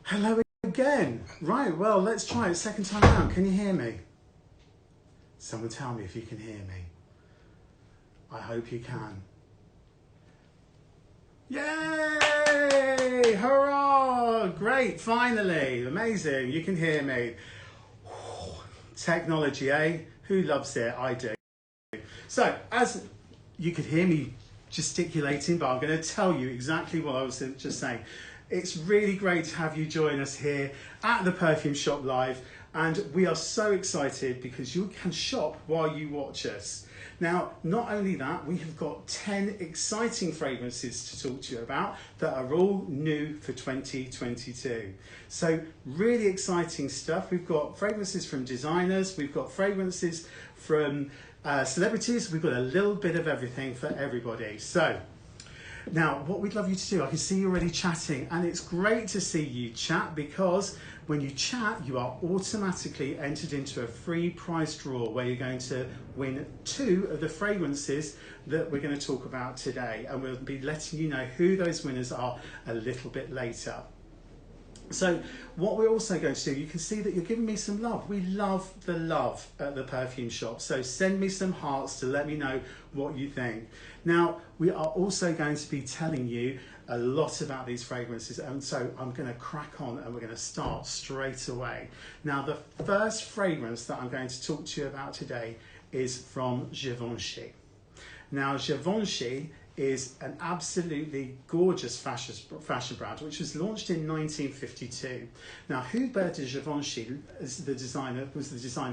Hello again. Right, well, let's try it second time round. Can you hear me? Someone tell me if you can hear me. I hope you can. Yay! Hurrah! Great, finally. Amazing. You can hear me. Technology, eh? Who loves it? I do. So, as you could hear me gesticulating, but I'm going to tell you exactly what I was just saying. It's really great to have you join us here at the Perfume Shop Live, and we are so excited because you can shop while you watch us. Now, not only that, we have got 10 exciting fragrances to talk to you about that are all new for 2022. So really exciting stuff. We've got fragrances from designers, we've got fragrances from celebrities, we've got a little bit of everything for everybody. So now, what we'd love you to do, I can see you already chatting, and it's great to see you chat because when you chat, you are automatically entered into a free prize draw where you're going to win 2 of the fragrances that we're going to talk about today, and we'll be letting you know who those winners are a little bit later. So what we're also going to do, you can see that you're giving me some love. We love the love at the Perfume Shop. So send me some hearts to let me know what you think. Now, we are also going to be telling you a lot about these fragrances. And so I'm going to crack on and we're going to start straight away. Now, the first fragrance that I'm going to talk to you about today is from Givenchy. Now, Givenchy is an absolutely gorgeous fashion brand which was launched in 1952. Now, Hubert de Givenchy was the designer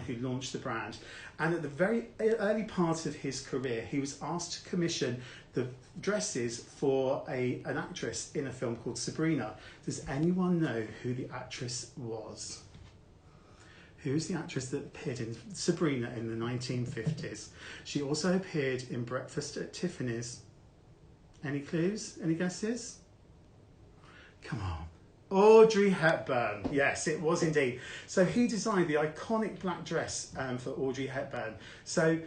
who launched the brand, and at the very early part of his career he was asked to commission the dresses for an actress in a film called Sabrina. Does anyone know who the actress was? Who's the actress that appeared in Sabrina in the 1950s? She also appeared in Breakfast at Tiffany's. Any clues? Any guesses? Come on. Audrey Hepburn. Yes, it was indeed. So he designed the iconic black dress for Audrey Hepburn. So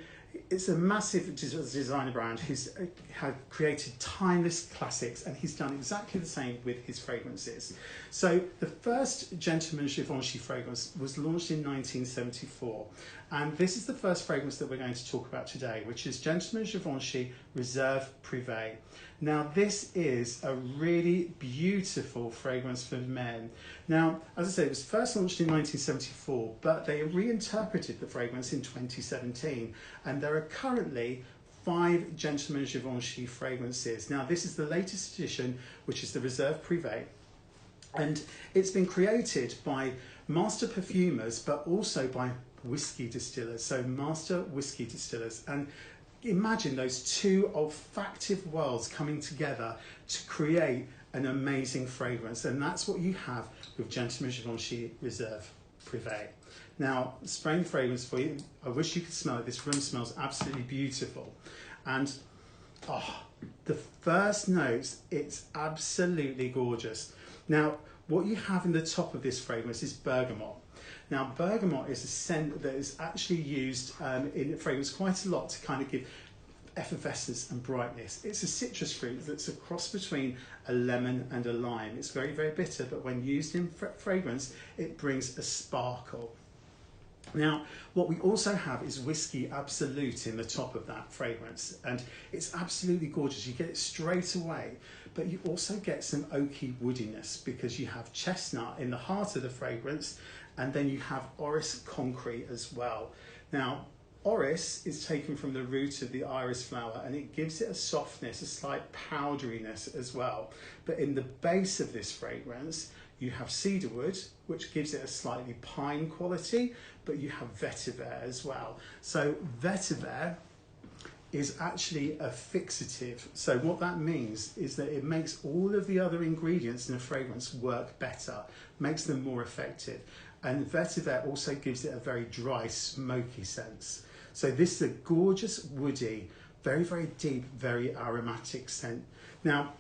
it's a massive designer brand who's had created timeless classics, and he's done exactly the same with his fragrances. So the first Gentleman Givenchy fragrance was launched in 1974, and this is the first fragrance that we're going to talk about today, which is Gentleman Givenchy Reserve Prive. Now, this is a really beautiful fragrance for men. Now, as I said, it was first launched in 1974, but they reinterpreted the fragrance in 2017, and there are currently 5 Gentleman Givenchy fragrances. Now, this is the latest edition, which is the Reserve Prive, and it's been created by master perfumers, but also by whiskey distillers, so master whiskey distillers. And imagine those 2 olfactive worlds coming together to create an amazing fragrance, and that's what you have with Gentleman Givenchy Reserve Prive. Now, spraying the fragrance for you, I wish you could smell it. This room smells absolutely beautiful, and the first notes, it's absolutely gorgeous. Now, what you have in the top of this fragrance is bergamot. Now, bergamot is a scent that is actually used in fragrance quite a lot to kind of give effervescence and brightness. It's a citrus fruit that's a cross between a lemon and a lime. It's very, very bitter, but when used in fragrance, it brings a sparkle. Now, what we also have is Whiskey Absolute in the top of that fragrance, and it's absolutely gorgeous. You get it straight away, but you also get some oaky woodiness because you have chestnut in the heart of the fragrance, and then you have orris concrete as well. Now, orris is taken from the root of the iris flower, and it gives it a softness, a slight powderiness as well. But in the base of this fragrance, you have cedarwood, which gives it a slightly pine quality, but you have vetiver as well. So vetiver is actually a fixative. So what that means is that it makes all of the other ingredients in a fragrance work better, makes them more effective. And vetiver also gives it a very dry, smoky sense. So this is a gorgeous, woody, very, very deep, very aromatic scent. Now,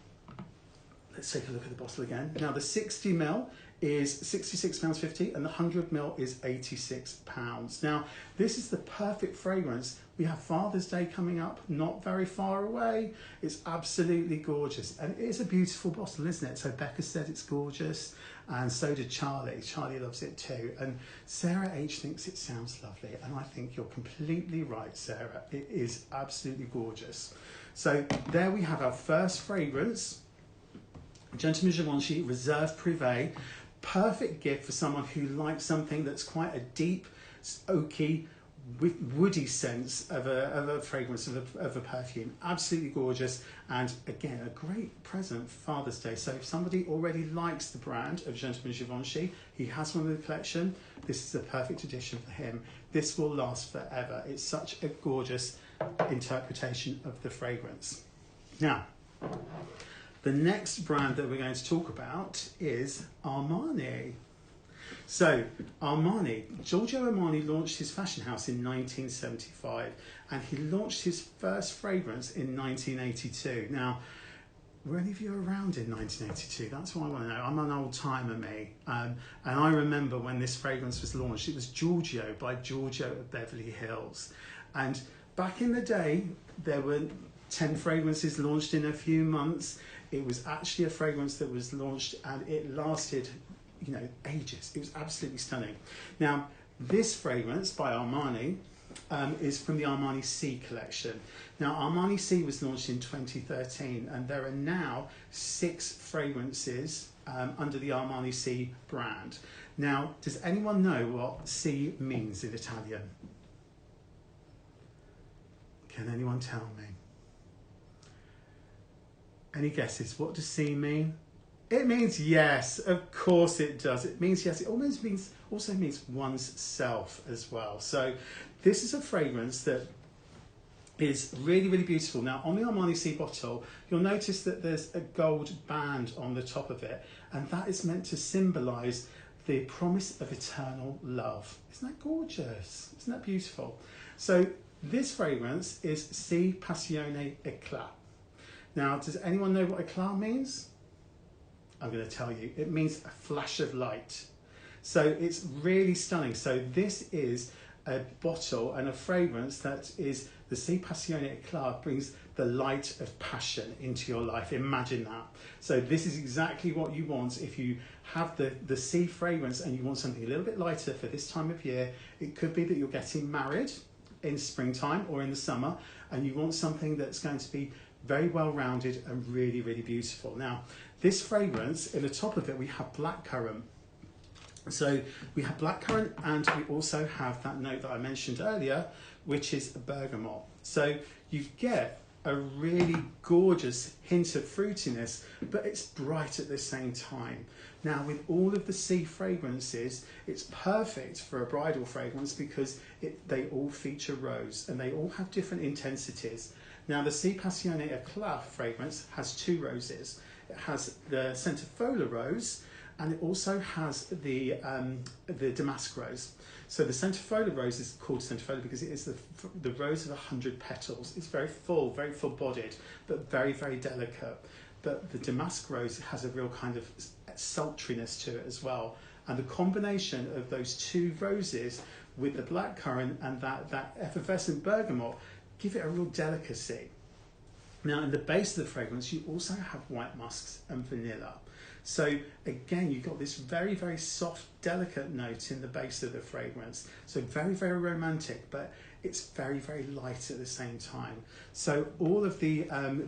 let's take a look at the bottle again. Now the 60ml is £66.50 and the 100ml is £86. Now this is the perfect fragrance. We have Father's Day coming up, not very far away. It's absolutely gorgeous and it is a beautiful bottle, isn't it? So Becca said it's gorgeous and so did Charlie. Charlie loves it too, and Sarah H thinks it sounds lovely, and I think you're completely right, Sarah. It is absolutely gorgeous. So there we have our first fragrance, Gentleman Givenchy Reserve Prive. Perfect gift for someone who likes something that's quite a deep, oaky, with woody sense of a fragrance, of a perfume. Absolutely gorgeous, and again a great present for Father's Day. So if somebody already likes the brand of Gentleman Givenchy, he has one in the collection, this is the perfect addition for him. This will last forever. It's such a gorgeous interpretation of the fragrance. Now, the next brand that we're going to talk about is Armani. So Armani, Giorgio Armani launched his fashion house in 1975 and he launched his first fragrance in 1982. Now, were any of you around in 1982? That's what I want to know. I'm an old timer, me. And I remember when this fragrance was launched. It was Giorgio by Giorgio of Beverly Hills. And back in the day, there were 10 fragrances launched in a few months. It was actually a fragrance that was launched and it lasted, you know, ages. It was absolutely stunning. Now, this fragrance by Armani is from the Armani C Collection. Now, Armani C was launched in 2013 and there are now 6 fragrances under the Armani C brand. Now, does anyone know what C means in Italian? Can anyone tell me? Any guesses? What does C mean? It means yes, of course it does. It means yes. It also means one's self as well. So this is a fragrance that is really, really beautiful. Now on the Armani C bottle, you'll notice that there's a gold band on the top of it, and that is meant to symbolise the promise of eternal love. Isn't that gorgeous? Isn't that beautiful? So this fragrance is C Passione Eclat. Now, does anyone know what eclat means? I'm going to tell you. It means a flash of light. So it's really stunning. So this is a bottle and a fragrance that is the C Passione Eclat, brings the light of passion into your life. Imagine that. So this is exactly what you want if you have the C fragrance and you want something a little bit lighter for this time of year. It could be that you're getting married in springtime or in the summer and you want something that's going to be very well rounded and really, really beautiful. Now, this fragrance, in the top of it, we have blackcurrant. So we have blackcurrant and we also have that note that I mentioned earlier, which is bergamot. So you get a really gorgeous hint of fruitiness, but it's bright at the same time. Now, with all of the C fragrances, it's perfect for a bridal fragrance because they all feature rose and they all have different intensities. Now, the C Passione Eclat fragrance has 2 roses. It has the Centrifugal Rose and it also has the Damask Rose. So the Centrifugal Rose is called Centrifugal because it is the rose of 100 petals. It's very full bodied, but very, very delicate. But the Damask Rose has a real kind of sultriness to it as well. And the combination of those 2 roses with the blackcurrant and that effervescent bergamot give it a real delicacy. Now, in the base of the fragrance, you also have white musks and vanilla. So again, you've got this very, very soft, delicate note in the base of the fragrance. So very, very romantic, but it's very, very light at the same time. So all of the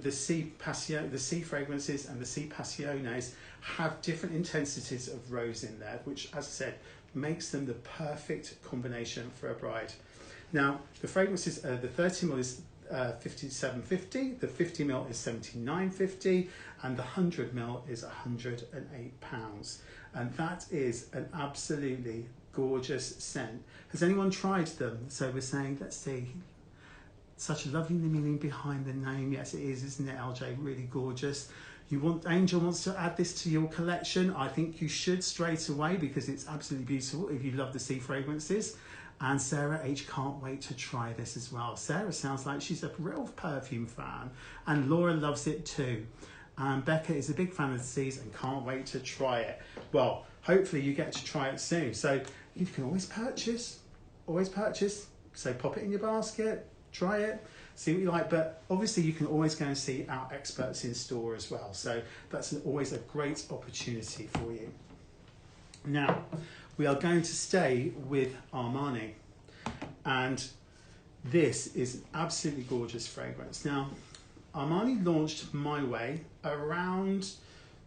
C fragrances and the C Passiones have different intensities of rose in there, which, as I said, makes them the perfect combination for a bride. Now, the fragrances, the 30ml is £57.50, the 50ml is £79.50, and the 100ml is £108. And that is an absolutely gorgeous scent. Has anyone tried them? So we're saying, let's see, such a lovely meaning behind the name. Yes, it is, isn't it, LJ? Really gorgeous. Angel wants to add this to your collection. I think you should straight away because it's absolutely beautiful if you love the sea fragrances. And Sarah H can't wait to try this as well. Sarah sounds like she's a real perfume fan, and Laura loves it too. and Becca is a big fan of the seas and can't wait to try it. Well, hopefully you get to try it soon. So you can always purchase. So pop it in your basket, try it, see what you like. But obviously you can always go and see our experts in store as well. So that's always a great opportunity for you. Now, we are going to stay with Armani. And this is an absolutely gorgeous fragrance. Now, Armani launched My Way around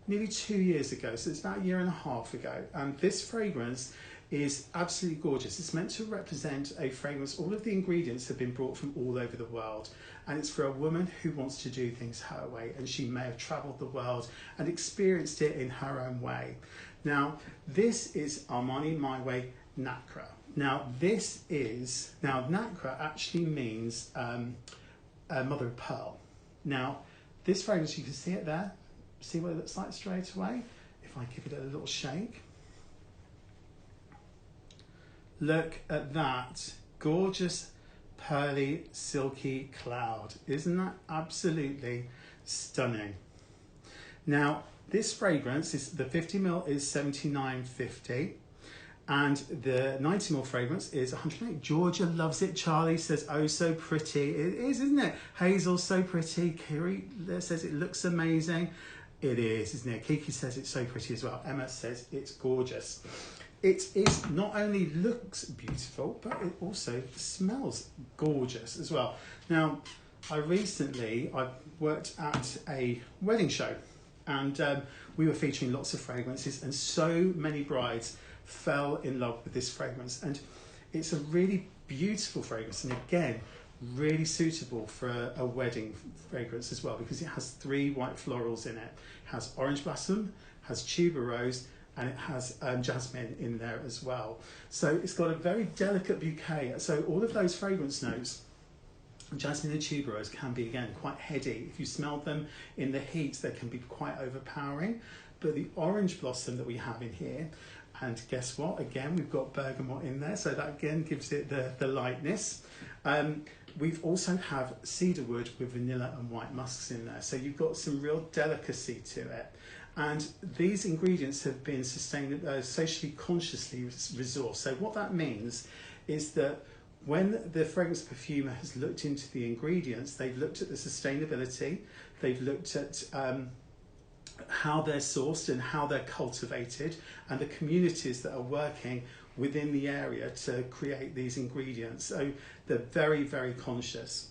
nearly 2 years ago. So it's about a year and a half ago. And this fragrance is absolutely gorgeous. It's meant to represent a fragrance. All of the ingredients have been brought from all over the world, and it's for a woman who wants to do things her way, and she may have traveled the world and experienced it in her own way. Now, this is Armani My Way Nacre. Now, Nacre actually means mother of pearl. Now, this fragrance, you can see it there. See what it looks like straight away? If I give it a little shake. Look at that gorgeous, pearly, silky cloud. Isn't that absolutely stunning? Now, this fragrance, the 50ml is $79.50, and the 90ml fragrance is $108. Georgia loves it. Charlie says, oh, so pretty. It is, isn't it? Hazel, so pretty. Kiri says it looks amazing. It is, isn't it? Kiki says it's so pretty as well. Emma says it's gorgeous. It is not only looks beautiful, but it also smells gorgeous as well. Now, I worked at a wedding show, and we were featuring lots of fragrances, and so many brides fell in love with this fragrance. And it's a really beautiful fragrance, and again, really suitable for a wedding fragrance as well, because it has 3 white florals in it. It has orange blossom, has tuberose, and it has jasmine in there as well. So it's got a very delicate bouquet. So all of those fragrance notes, jasmine and tuberose, can be, again, quite heady. If you smell them in the heat, they can be quite overpowering. But the orange blossom that we have in here, and guess what? Again, we've got bergamot in there. So that, again, gives it the lightness. We've also have cedarwood with vanilla and white musks in there. So you've got some real delicacy to it. And these ingredients have been socially consciously resourced. So what that means is that when the fragrance perfumer has looked into the ingredients, they've looked at the sustainability, they've looked at how they're sourced and how they're cultivated, and the communities that are working within the area to create these ingredients. So they're very, very conscious.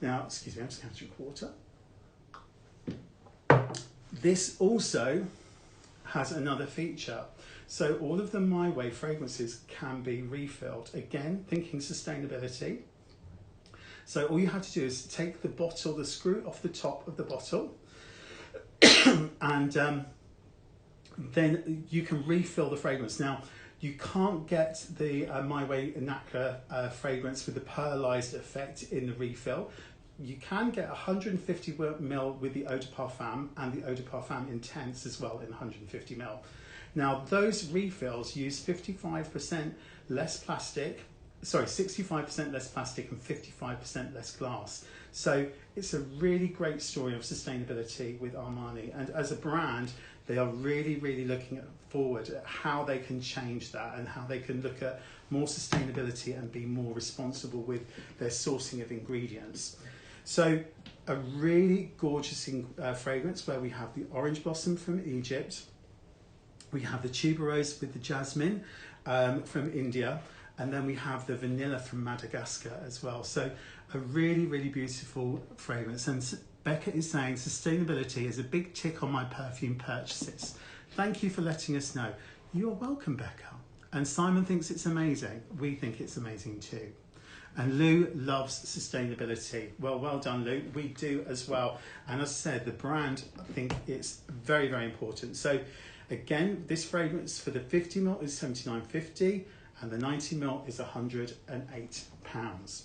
Now, excuse me, I'm just going to drink water. This also has another feature. So all of the My Way fragrances can be refilled. Again, thinking sustainability. So all you have to do is take the bottle, the screw off the top of the bottle, and then you can refill the fragrance. Now, you can't get the My Way Nacre fragrance with the pearlized effect in the refill. You can get 150ml with the Eau de Parfum and the Eau de Parfum Intense as well in 150ml. Now, those refills use 65% less plastic, 65% less plastic and 55% less glass. So it's a really great story of sustainability with Armani. And as a brand, they are really, really looking forward at how they can change that and how they can look at more sustainability and be more responsible with their sourcing of ingredients. So a really gorgeous fragrance where we have the orange blossom from Egypt, we have the tuberose with the jasmine from India, and then we have the vanilla from Madagascar as well. So a really, really beautiful fragrance. And Becca is saying sustainability is a big tick on my perfume purchases. Thank you for letting us know. You're welcome, Becca. And Simon thinks it's amazing. We think it's amazing too. And Lou loves sustainability. Well done, Lou. We do as well. And as I said, the brand, I think it's very, very important. So again, this fragrance for the 50ml is $79.50 and the 90ml is £108.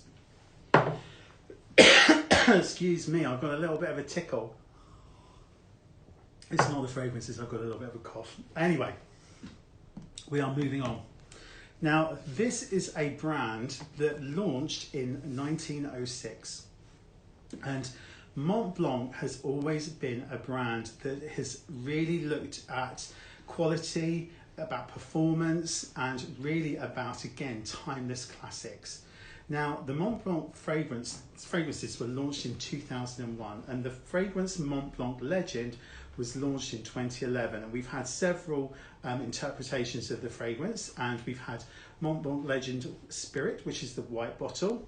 Excuse me, I've got a little bit of a tickle. It's not the fragrances, I've got a little bit of a cough. Anyway, we are moving on. Now, this is a brand that launched in 1906. And Mont Blanc has always been a brand that has really looked at quality, about performance, and really about, again, timeless classics. Now, the Mont Blanc fragrances were launched in 2001, and the fragrance Mont Blanc Legend was launched in 2011. And we've had several interpretations of the fragrance, and we've had Mont Blanc Legend Spirit, which is the white bottle.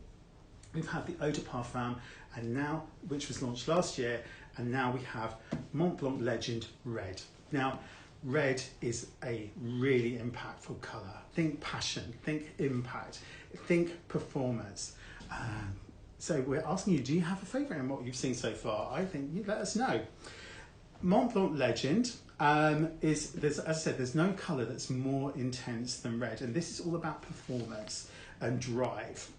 We've had the Eau de Parfum, and now, which was launched last year, and now we have Mont Blanc Legend Red. Now, red is a really impactful colour. Think passion, think impact, think performance. So we're asking you, do you have a favourite in what you've seen so far? I think you let us know. Mont Blanc Legend as I said, there's no colour that's more intense than red, and this is all about performance and drive.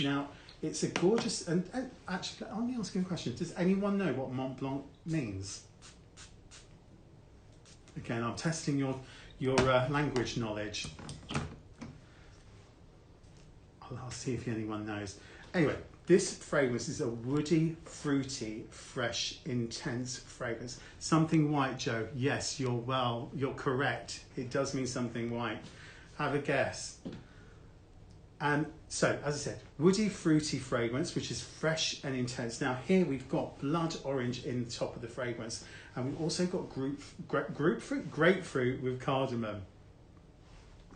Now, it's a gorgeous, and actually, let me ask you a question. Does anyone know what Mont Blanc means? Again, I'm testing your language knowledge. I'll see if anyone knows. Anyway, this fragrance is a woody, fruity, fresh, intense fragrance. Something white, Joe. Yes, you're correct. It does mean something white. Have a guess. So, as I said, woody, fruity fragrance, which is fresh and intense. Now, here we've got blood orange in the top of the fragrance, and we've also got grapefruit with cardamom.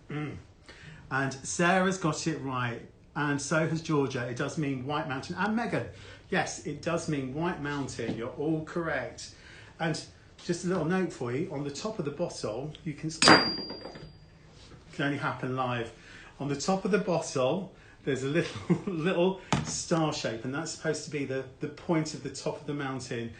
And Sarah's got it right, and so has Georgia. It does mean White Mountain. And Megan, yes, it does mean White Mountain. You're all correct. And just a little note for you, on the top of the bottle, you can only happen live. On the top of the bottle, there's a little star shape, and that's supposed to be the point of the top of the mountain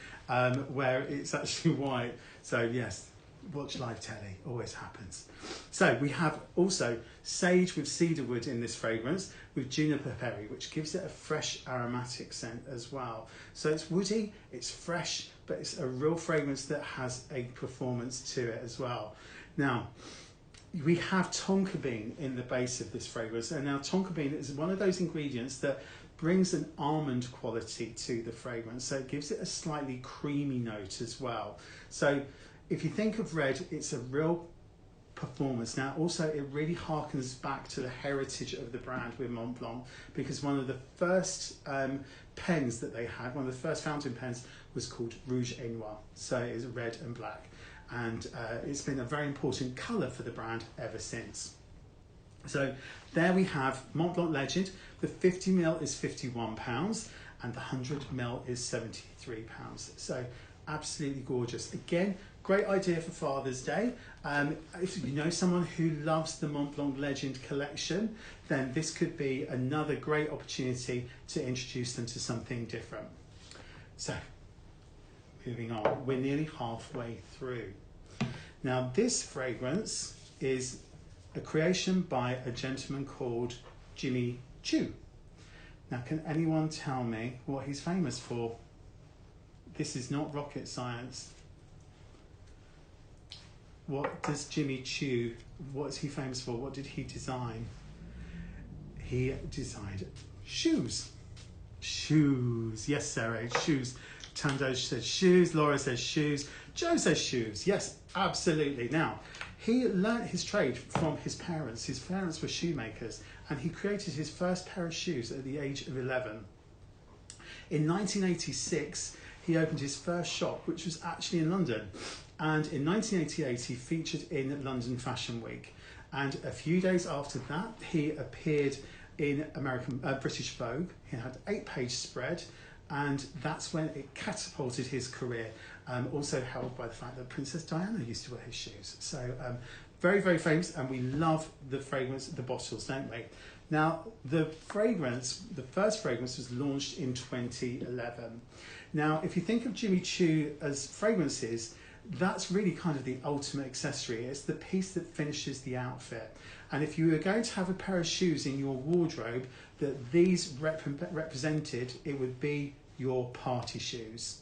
where it's actually white. So yes, watch live telly, always happens. So we have also sage with cedarwood in this fragrance, with juniper berry, which gives it a fresh aromatic scent as well. So it's woody, it's fresh, but it's a real fragrance that has a performance to it as well. Now, we have tonka bean in the base of this fragrance, and now tonka bean is one of those ingredients that brings an almond quality to the fragrance, so it gives it a slightly creamy note as well. So if you think of red, it's a real performance. Now also, it really harkens back to the heritage of the brand with Mont Blanc, because one of the first pens that they had, one of the first fountain pens, was called Rouge et Noir, so it is red and black. And it's been a very important colour for the brand ever since. So there we have Mont Blanc Legend. The 50ml is £51 and the 100ml is £73. So absolutely gorgeous. Again, great idea for Father's Day. If you know someone who loves the Mont Blanc Legend collection, then this could be another great opportunity to introduce them to something different. So, moving on, we're nearly halfway through. Now, this fragrance is a creation by a gentleman called Jimmy Choo. Now, can anyone tell me what he's famous for? This is not rocket science. What does Jimmy Choo, what's he famous for? What did he design? He designed shoes. Shoes. Yes, Sarah, shoes. Tando says shoes, Laura says shoes, Joe says shoes. Yes, absolutely. Now, he learnt his trade from his parents. His parents were shoemakers, and he created his first pair of shoes at the age of 11. In 1986, he opened his first shop, which was actually in London. And in 1988, he featured in London Fashion Week. And a few days after that, he appeared in British Vogue. He had an 8-page spread, and that's when it catapulted his career, also helped by the fact that Princess Diana used to wear his shoes. So very, very famous, and we love the fragrance, the bottles, don't we? Now, the first fragrance was launched in 2011. Now, if you think of Jimmy Choo as fragrances, that's really kind of the ultimate accessory. It's the piece that finishes the outfit. And if you were going to have a pair of shoes in your wardrobe that these represented, it would be your party shoes.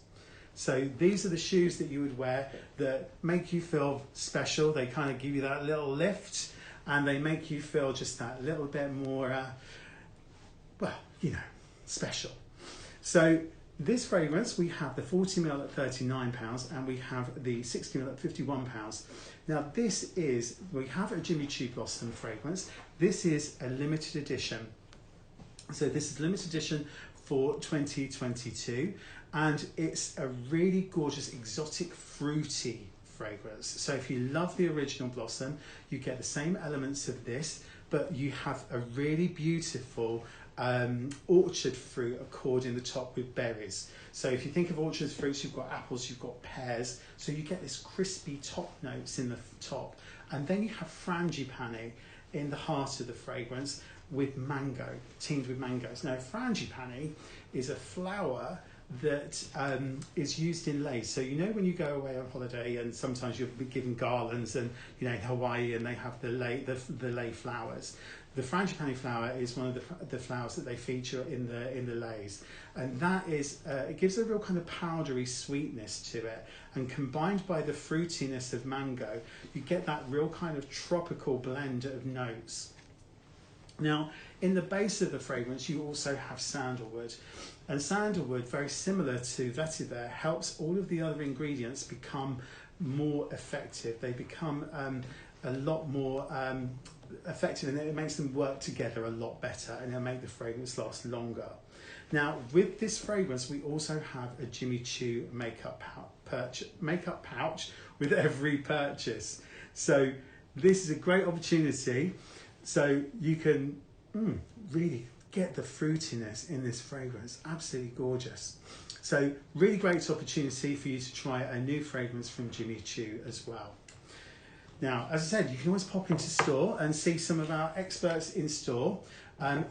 So these are the shoes that you would wear that make you feel special. They kind of give you that little lift, and they make you feel just that little bit more, well, you know, special. So this fragrance, we have the 40ml at £39 and we have the 60ml at £51. Now this is, we have a Jimmy Choo Blossom fragrance. This is a limited edition. So this is limited edition for 2022 and it's a really gorgeous exotic fruity fragrance. So if you love the original Blossom, you get the same elements of this, but you have a really beautiful orchard fruit accord in the top with berries. So if you think of orchard fruits, you've got apples, you've got pears, so you get this crispy top notes in the top, and then you have frangipani in the heart of the fragrance with mango, teamed with mangoes. Now frangipani is a flower that is used in lace. So you know when you go away on holiday and sometimes you'll be given garlands, and you know in Hawaii and they have the lei flowers. The frangipani flower is one of the flowers that they feature in the leis, and that is it gives a real kind of powdery sweetness to it, and combined by the fruitiness of mango, you get that real kind of tropical blend of notes. Now, in the base of the fragrance, you also have sandalwood. And sandalwood, very similar to vetiver, helps all of the other ingredients become more effective. They become a lot more effective, and it makes them work together a lot better, and it'll make the fragrance last longer. Now, with this fragrance, we also have a Jimmy Choo makeup pouch with every purchase. So this is a great opportunity. So you can really get the fruitiness in this fragrance, absolutely gorgeous. So really great opportunity for you to try a new fragrance from Jimmy Choo as well. Now, as I said, you can always pop into store and see some of our experts in store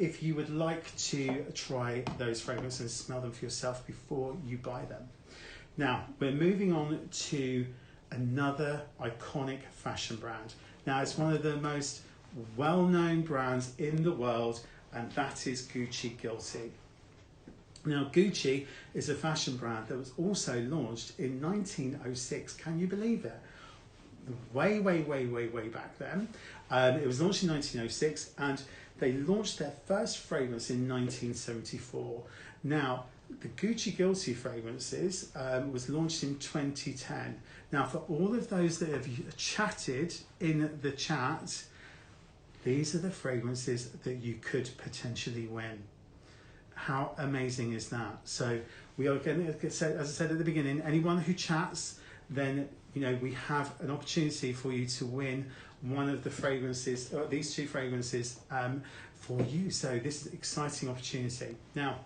if you would like to try those fragrances and smell them for yourself before you buy them. Now, we're moving on to another iconic fashion brand. Now, it's one of the most well-known brands in the world, and that is Gucci Guilty. Now, Gucci is a fashion brand that was also launched in 1906. Can you believe it? Way back then. It was launched in 1906, and they launched their first fragrance in 1974. Now, the Gucci Guilty fragrances was launched in 2010. Now, for all of those that have chatted in the chat, these are the fragrances that you could potentially win. How amazing is that? So we are going to, as I said at the beginning, anyone who chats, then you know we have an opportunity for you to win one of the fragrances, or these two fragrances for you. So this is an exciting opportunity. Now,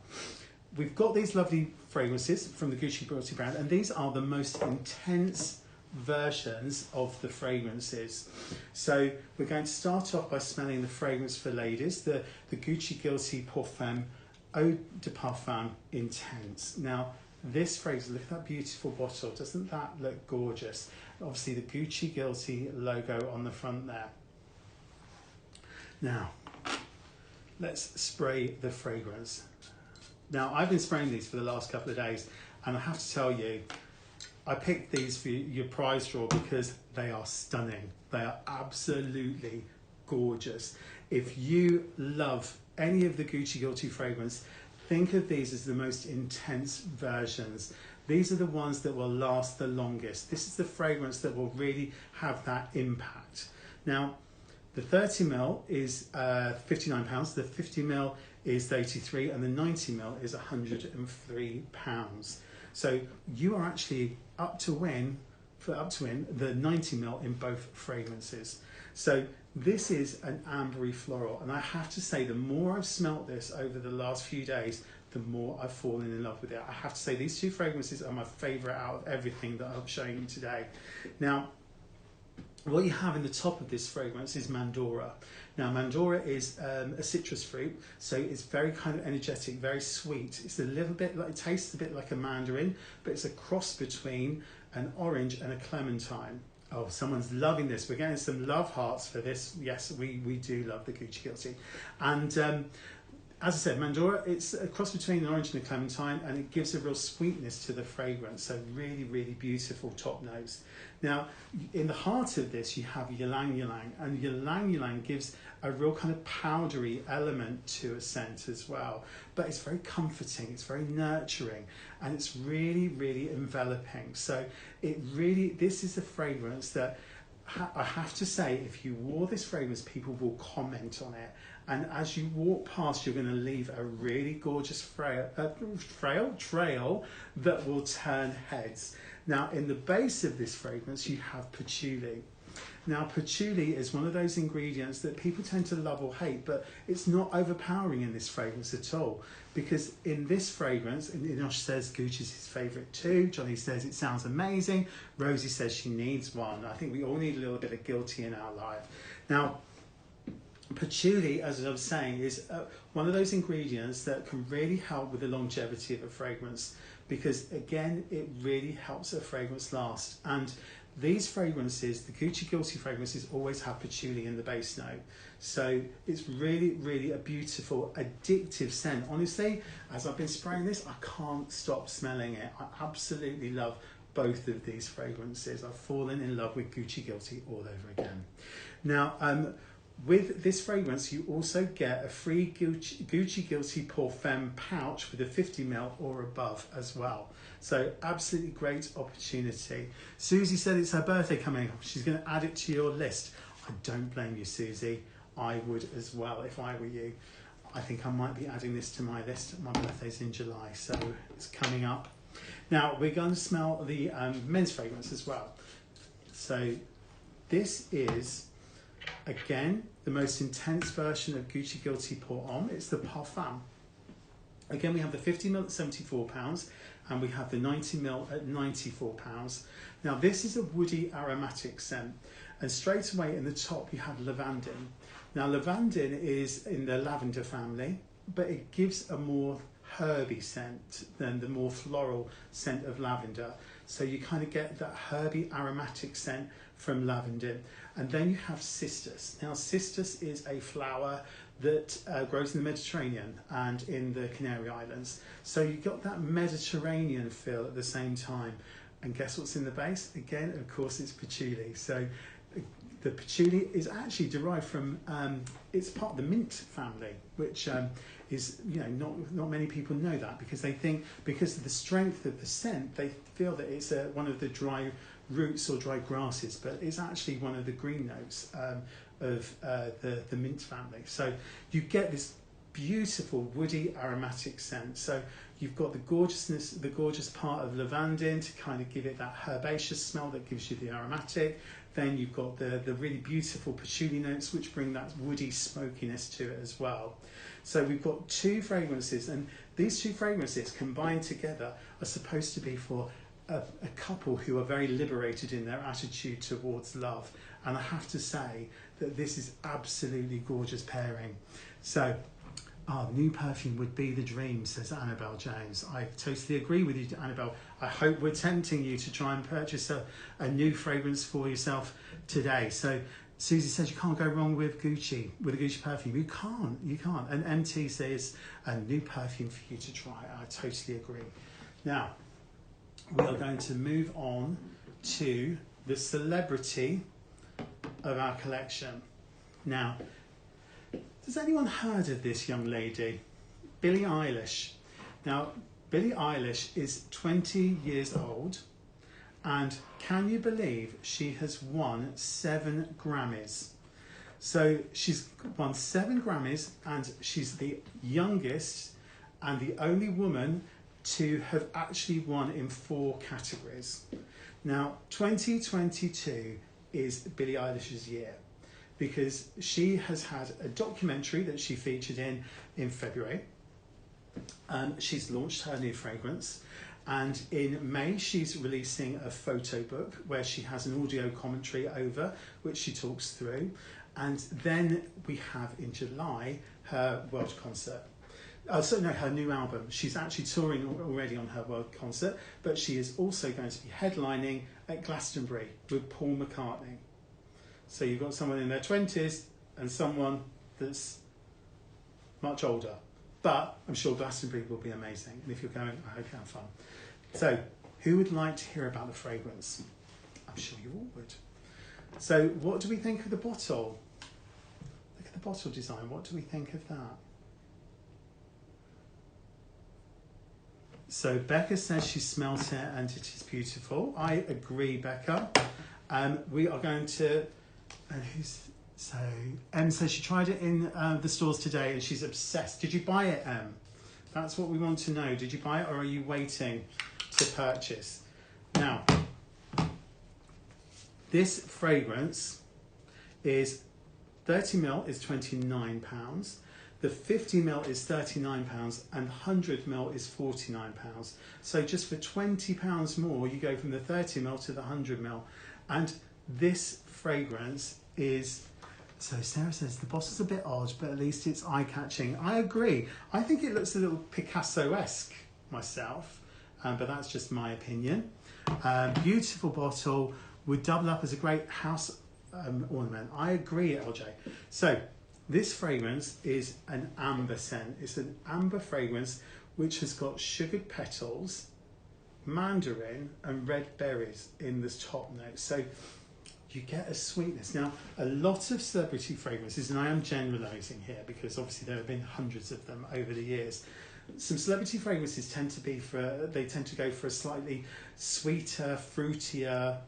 we've got these lovely fragrances from the Gucci Guilty brand, and these are the most intense versions of the fragrances. So we're going to start off by smelling the fragrance for ladies, the Gucci Guilty Parfum Eau de Parfum Intense. Now, this fragrance, look at that beautiful bottle. Doesn't that look gorgeous? Obviously, the Gucci Guilty logo on the front there. Now, let's spray the fragrance. Now, I've been spraying these for the last couple of days, and I have to tell you, I picked these for your prize draw because they are stunning. They are absolutely gorgeous. If you love any of the Gucci Guilty fragrance, think of these as the most intense versions. These are the ones that will last the longest. This is the fragrance that will really have that impact. Now, the 30ml is £59, the 50ml is 83, and the 90ml is £103. So you are actually up to win the 90ml in both fragrances. So this is an ambery floral, and I have to say, the more I've smelt this over the last few days, the more I've fallen in love with it. I have to say these two fragrances are my favourite out of everything that I'm showing you today. Now, what you have in the top of this fragrance is Mandora. Now, Mandora is a citrus fruit, so it's very kind of energetic, very sweet. It's a little bit like, it tastes a bit like a mandarin, but it's a cross between an orange and a clementine. Oh, someone's loving this. We're getting some love hearts for this. Yes, we do love the Gucci Guilty. And as I said, Mandora, it's a cross between an orange and a clementine, and it gives a real sweetness to the fragrance. So really beautiful top notes. Now, in the heart of this, you have ylang ylang, and ylang ylang gives a real kind of powdery element to a scent as well. But it's very comforting, it's very nurturing, and it's really, really enveloping. So this is a fragrance that I have to say, if you wore this fragrance, people will comment on it. And as you walk past, you're going to leave a really gorgeous trail that will turn heads. Now, in the base of this fragrance, you have patchouli. Now, patchouli is one of those ingredients that people tend to love or hate, but it's not overpowering in this fragrance at all. Because in this fragrance, Inosh says Gucci's his favourite too. Johnny says it sounds amazing. Rosie says she needs one. I think we all need a little bit of guilty in our life. Now, patchouli, as I was saying, is one of those ingredients that can really help with the longevity of a fragrance, because again, it really helps a fragrance last. And these fragrances, the Gucci Guilty fragrances, always have patchouli in the base note. So it's really, really a beautiful, addictive scent. Honestly, as I've been spraying this, I can't stop smelling it. I absolutely love both of these fragrances. I've fallen in love with Gucci Guilty all over again. Now, with this fragrance, you also get a free Gucci Guilty Parfum pouch with a 50ml or above as well. So absolutely great opportunity. Susie said it's her birthday coming up. She's going to add it to your list. I don't blame you, Susie. I would as well if I were you. I think I might be adding this to my list. My birthday's in July, so it's coming up. Now, we're going to smell the men's fragrance as well. So this is, again, the most intense version of Gucci Guilty Pour Homme. It's the Parfum. Again, we have the 50ml at £74 and we have the 90ml at £94. Now, this is a woody aromatic scent. And straight away in the top, you have lavandin. Now, lavandin is in the lavender family, but it gives a more herby scent than the more floral scent of lavender. So you kind of get that herby aromatic scent from lavender. And then you have cistus. Now, cistus is a flower that grows in the Mediterranean and in the Canary Islands. So you've got that Mediterranean feel at the same time. And guess what's in the base? Again, of course, it's patchouli. So the patchouli is actually derived from, it's part of the mint family, which is, not many people know that, because they think because of the strength of the scent, they feel that it's one of the dry roots or dry grasses, but it's actually one of the green notes of the mint family. So you get this beautiful woody aromatic scent. So you've got the gorgeousness, the gorgeous part of lavandin to kind of give it that herbaceous smell that gives you the aromatic. Then you've got the really beautiful patchouli notes, which bring that woody smokiness to it as well. So we've got two fragrances, and these two fragrances combined together are supposed to be for a couple who are very liberated in their attitude towards love. And I have to say that this is absolutely gorgeous pairing. So, new perfume would be the dream, says Annabelle James. I totally agree with you, Annabelle. I hope we're tempting you to try and purchase a new fragrance for yourself today. So Susie says you can't go wrong with Gucci, with a Gucci perfume. You can't. And MT says a new perfume for you to try. I totally agree. Now, we are going to move on to the celebrity of our collection. Now, has anyone heard of this young lady? Billie Eilish. Now, Billie Eilish is 20 years old, and can you believe she has won 7 Grammys? So she's won 7 Grammys, and she's the youngest and the only woman to have actually won in 4 categories. Now, 2022 is Billie Eilish's year, because she has had a documentary that she featured in February. She's launched her new fragrance, and in May she's releasing a photo book where she has an audio commentary over which she talks through, and then we have in July her world concert. Her new album. She's actually touring already on her world concert, but she is also going to be headlining at Glastonbury with Paul McCartney. So you've got someone in their 20s and someone that's much older. But I'm sure Glastonbury will be amazing. And if you're going, I hope you have fun. So, who would like to hear about the fragrance? I I'm sure you all would. So what do we think of the bottle? Look at the bottle design. What do we think of that? So Becca says she smells it and it is beautiful. I agree, Becca. We are going to... So Em says she tried it in the stores today and she's obsessed. Did you buy it, Em? That's what we want to know. Did you buy it or are you waiting to purchase? Now, this fragrance is 30ml is £29. The 50ml is £39 and 100ml is £49. So just for £20 more, you go from the 30ml to the 100ml. And this fragrance is... So Sarah says the bottle's a bit odd, but at least it's eye-catching. I agree. I think it looks a little Picasso-esque myself, but that's just my opinion. Beautiful bottle, would double up as a great house ornament. I agree, LJ. So this fragrance is an amber scent. It's an amber fragrance which has got sugared petals, mandarin and red berries in the top note. So you get a sweetness. Now, a lot of celebrity fragrances, and I am generalising here because obviously there have been hundreds of them over the years. Some celebrity fragrances tend to go for a slightly sweeter, fruitier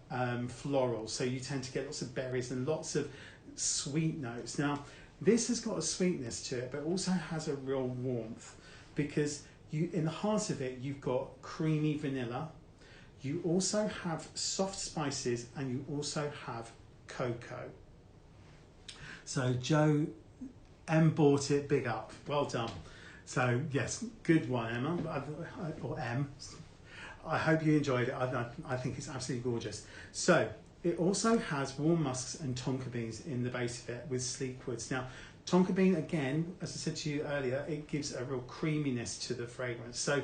floral. So you tend to get lots of berries and lots of sweet notes. Now, this has got a sweetness to it, but also has a real warmth because in the heart of it, you've got creamy vanilla. You also have soft spices and you also have cocoa. So Joe M bought it, big up, well done. So yes, good one, Emma, or M. I hope you enjoyed it. I think it's absolutely gorgeous. So it also has warm musks and tonka beans in the base of it with sleek woods. Now, tonka bean, again, as I said to you earlier, it gives a real creaminess to the fragrance. So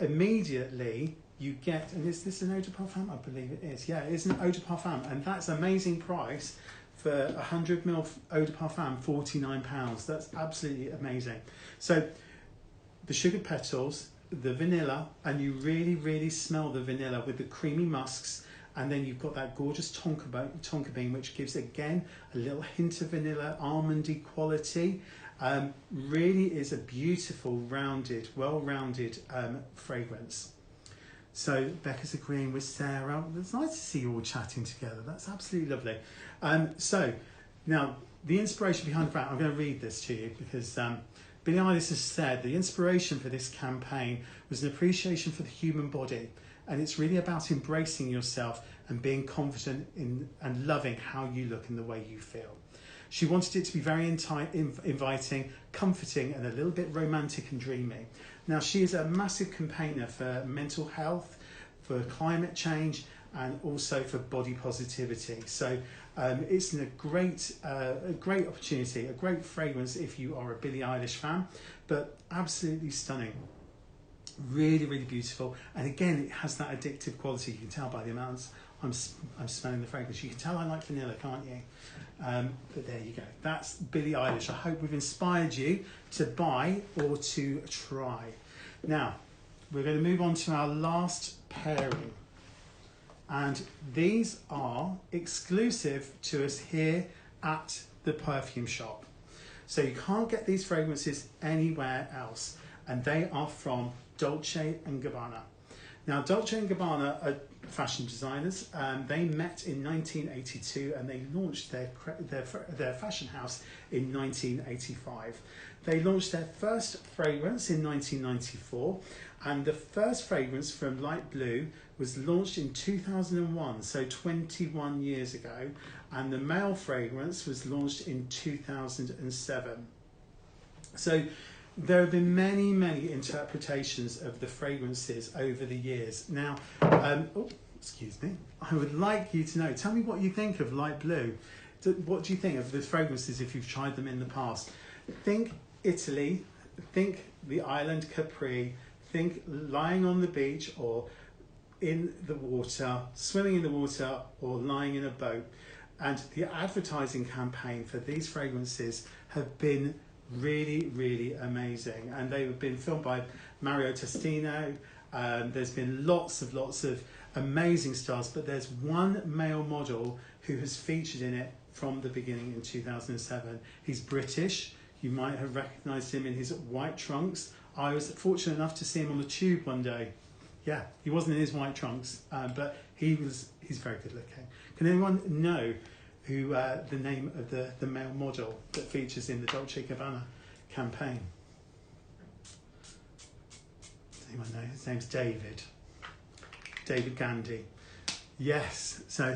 immediately you get, and is this an eau de parfum? I believe it is. Yeah, it is an eau de parfum, and that's an amazing price for 100ml eau de parfum, £49. That's absolutely amazing. So the sugared petals, the vanilla, and you really, really smell the vanilla with the creamy musks, and then you've got that gorgeous tonka bean, which gives, again, a little hint of vanilla, almondy quality. Really is a beautiful, rounded, well-rounded fragrance. So Becca's agreeing with Sarah. It's nice to see you all chatting together. That's absolutely lovely. So now the inspiration behind the brand, I'm going to read this to you because Billie Eilish has said the inspiration for this campaign was an appreciation for the human body, and it's really about embracing yourself and being confident in and loving how you look and the way you feel. She wanted it to be very inviting, comforting, and a little bit romantic and dreamy. Now, she is a massive campaigner for mental health, for climate change, and also for body positivity. So it's a great opportunity, a great fragrance if you are a Billie Eilish fan, but absolutely stunning. Really, really beautiful. And again, it has that addictive quality. You can tell by the amounts I'm smelling the fragrance. You can tell I like vanilla, can't you? But there you go. That's Billie Eilish. I hope we've inspired you to buy or to try. Now, we're going to move on to our last pairing. And these are exclusive to us here at the perfume shop. So you can't get these fragrances anywhere else. And they are from Dolce & Gabbana. Now, Dolce & Gabbana are fashion designers. They met in 1982 and they launched their fashion house in 1985. They launched their first fragrance in 1994, and the first fragrance from Light Blue was launched in 2001, so 21 years ago, and the male fragrance was launched in 2007. So there have been many, many interpretations of the fragrances over the years. Now, excuse me, I would like you to know, tell me what you think of Light Blue. What do you think of the fragrances if you've tried them in the past? Think Italy, think the island Capri, think lying on the beach or in the water, swimming in the water or lying in a boat. And the advertising campaign for these fragrances have been really, really amazing, and they've been filmed by Mario Testino. There's been lots of amazing stars, but there's one male model who has featured in it from the beginning in 2007. He's British. You might have recognised him in his white trunks. I was fortunate enough to see him on the tube one day. Yeah, he wasn't in his white trunks, but he's very good looking. Can anyone know who the name of the male model that features in the Dolce & Gabbana campaign? Does anyone know? His name's David Gandy. Yes, so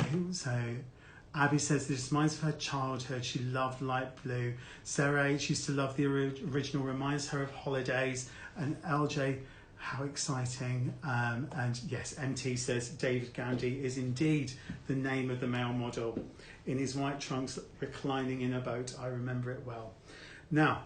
Abby says this reminds her of her childhood. She loved light blue. Sarah H used to love the original, reminds her of holidays. And LJ, how exciting. And yes, MT says David Gandy is indeed the name of the male model in his white trunks reclining in a boat. I remember it well. Now,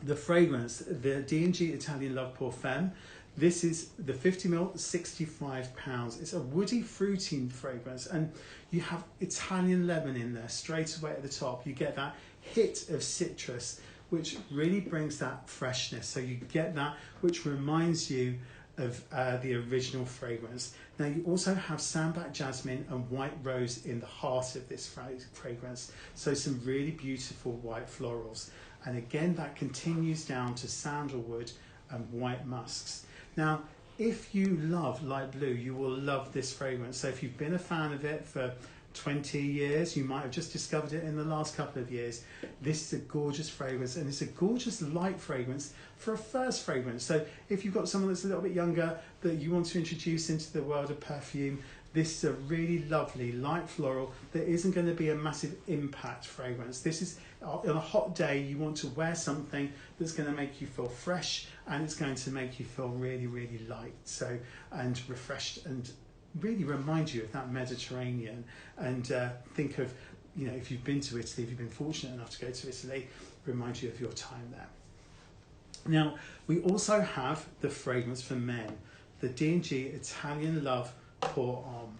the fragrance, the D&G Italian Love Parfum. This is the 50ml, £65. It's a woody, fruity fragrance, and you have Italian lemon in there straight away at the top. You get that hit of citrus, which really brings that freshness. So you get that, which reminds you of the original fragrance. Now you also have sambac jasmine and white rose in the heart of this fragrance. So some really beautiful white florals. And again, that continues down to sandalwood and white musks. Now, if you love light blue, you will love this fragrance. So if you've been a fan of it for 20 years, you might have just discovered it in the last couple of years. This is a gorgeous fragrance, and it's a gorgeous light fragrance for a first fragrance. So if you've got someone that's a little bit younger that you want to introduce into the world of perfume, this is a really lovely light floral that isn't going to be a massive impact fragrance. This is, on a hot day, you want to wear something that's going to make you feel fresh, and it's going to make you feel really, really light, so, and refreshed, and really remind you of that Mediterranean. And think of, you know, if you've been to Italy, if you've been fortunate enough to go to Italy, remind you of your time there. Now, we also have the fragrance for men, the D&G Italian Love Pour Homme.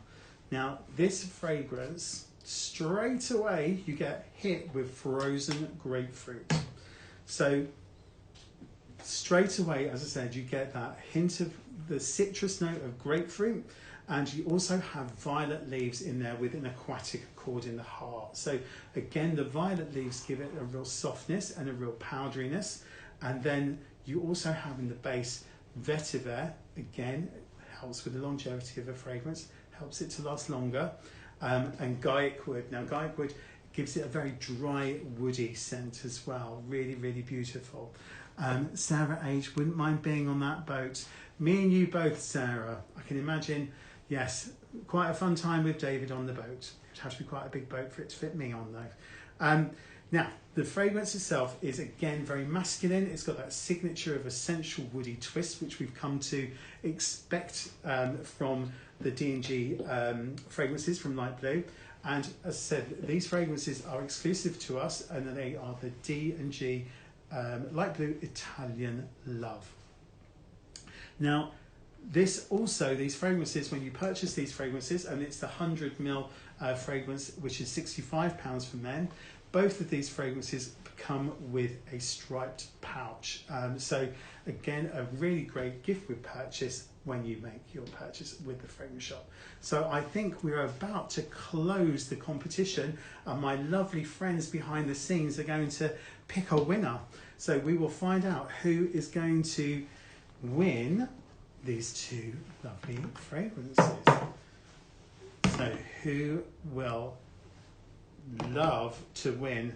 Now, this fragrance, straight away, you get hit with frozen grapefruit. So, straight away, as I said, you get that hint of the citrus note of grapefruit, and you also have violet leaves in there with an aquatic accord in the heart. So, again, the violet leaves give it a real softness and a real powderiness. And then you also have in the base vetiver, again, helps with the longevity of a fragrance, helps it to last longer, and Gaiac wood. Now, Gaiac wood gives it a very dry, woody scent as well. Really, really beautiful. Sarah H, wouldn't mind being on that boat. Me and you both, Sarah. I can imagine, yes, quite a fun time with David on the boat. It'd have to be quite a big boat for it to fit me on, though. Now, the fragrance itself is, again, very masculine. It's got that signature of essential woody twist, which we've come to expect from the D&G fragrances from Light Blue. And as I said, these fragrances are exclusive to us, and they are the D&G Light Blue Italian Love. Now, these fragrances, when you purchase these fragrances, and it's the 100ml fragrance, which is £65 for men, both of these fragrances come with a striped pouch. So again, a really great gift with purchase when you make your purchase with the fragrance shop. So I think we're about to close the competition, and my lovely friends behind the scenes are going to pick a winner. So we will find out who is going to win these two lovely fragrances. So who will love to win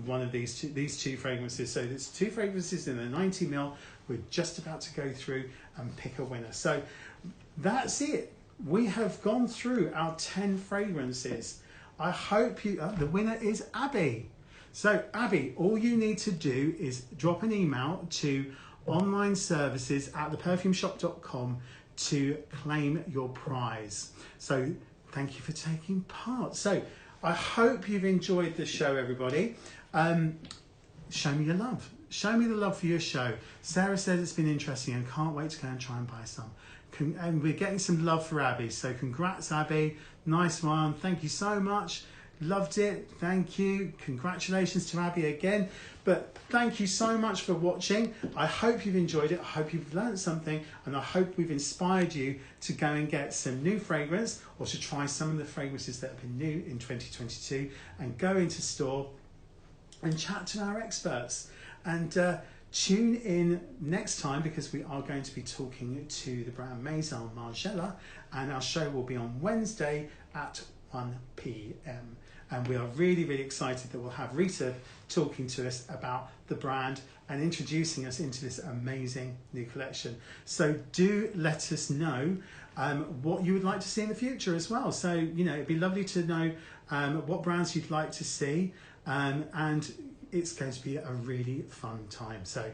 one of these two fragrances? So there's two fragrances in a 90ml. We're just about to go through and pick a winner. So that's it. We have gone through our 10 fragrances. I hope you, the winner is Abby. So Abby, all you need to do is drop an email to onlineservices@theperfumeshop.com to claim your prize. So thank you for taking part. So I hope you've enjoyed the show, everybody. Show me your love. Show me the love for your show. Sarah says it's been interesting and can't wait to go and try and buy some. And we're getting some love for Abby. So congrats, Abby. Nice one. Thank you so much. Loved it. Thank you. Congratulations to Abby again. But thank you so much for watching. I hope you've enjoyed it. I hope you've learned something, and I hope we've inspired you to go and get some new fragrance, or to try some of the fragrances that have been new in 2022, and go into store and chat to our experts. And tune in next time, because we are going to be talking to the brand Maison Margiela, and our show will be on Wednesday at 1 p.m. And we are really, really excited that we'll have Rita talking to us about the brand and introducing us into this amazing new collection. So do let us know what you would like to see in the future as well. So, you know, it'd be lovely to know what brands you'd like to see, and it's going to be a really fun time. So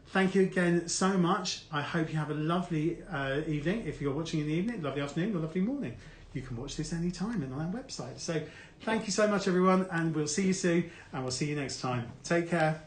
thank you again so much. I hope you have a lovely evening. If you're watching in the evening, lovely afternoon or lovely morning. You can watch this anytime on our website. So thank you so much, everyone, and we'll see you soon, and we'll see you next time. Take care.